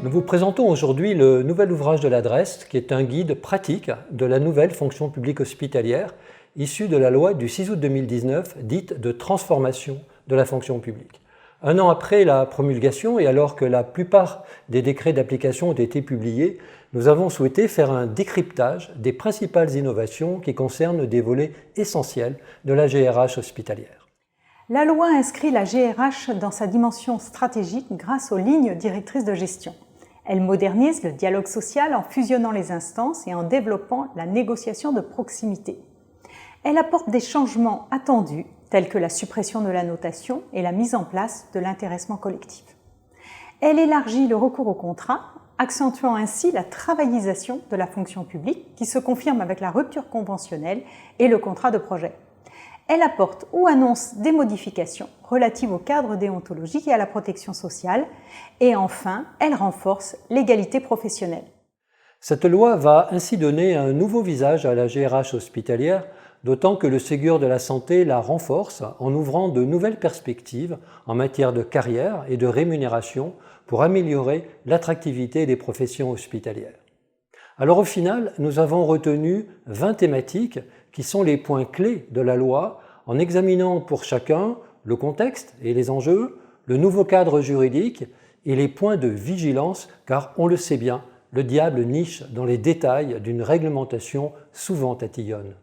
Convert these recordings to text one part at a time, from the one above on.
Nous vous présentons aujourd'hui le nouvel ouvrage de l'adresse, qui est un guide pratique de la nouvelle fonction publique hospitalière, issue de la loi du 6 août 2019, dite de transformation de la fonction publique. Un an après la promulgation et alors que la plupart des décrets d'application ont été publiés, nous avons souhaité faire un décryptage des principales innovations qui concernent des volets essentiels de la GRH hospitalière. La loi inscrit la GRH dans sa dimension stratégique grâce aux lignes directrices de gestion. Elle modernise le dialogue social en fusionnant les instances et en développant la négociation de proximité. Elle apporte des changements attendus, tels que la suppression de la notation et la mise en place de l'intéressement collectif. Elle élargit le recours au contrat, accentuant ainsi la travaillisation de la fonction publique qui se confirme avec la rupture conventionnelle et le contrat de projet. Elle apporte ou annonce des modifications relatives au cadre déontologique et à la protection sociale. Et enfin, elle renforce l'égalité professionnelle. Cette loi va ainsi donner un nouveau visage à la GRH hospitalière, d'autant que le Ségur de la santé la renforce en ouvrant de nouvelles perspectives en matière de carrière et de rémunération pour améliorer l'attractivité des professions hospitalières. Alors au final, nous avons retenu 20 thématiques qui sont les points clés de la loi en examinant pour chacun le contexte et les enjeux, le nouveau cadre juridique et les points de vigilance, car on le sait bien, le diable niche dans les détails d'une réglementation souvent tatillonne.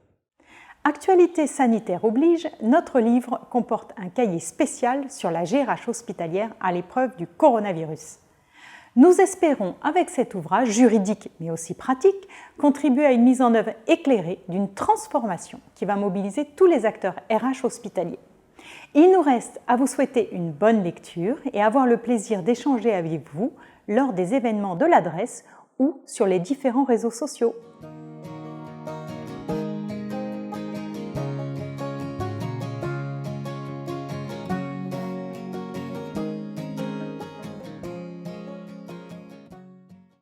Actualité sanitaire oblige, notre livre comporte un cahier spécial sur la GRH hospitalière à l'épreuve du coronavirus. Nous espérons, avec cet ouvrage juridique mais aussi pratique, contribuer à une mise en œuvre éclairée d'une transformation qui va mobiliser tous les acteurs RH hospitaliers. Il nous reste à vous souhaiter une bonne lecture et avoir le plaisir d'échanger avec vous lors des événements de l'adresse ou sur les différents réseaux sociaux.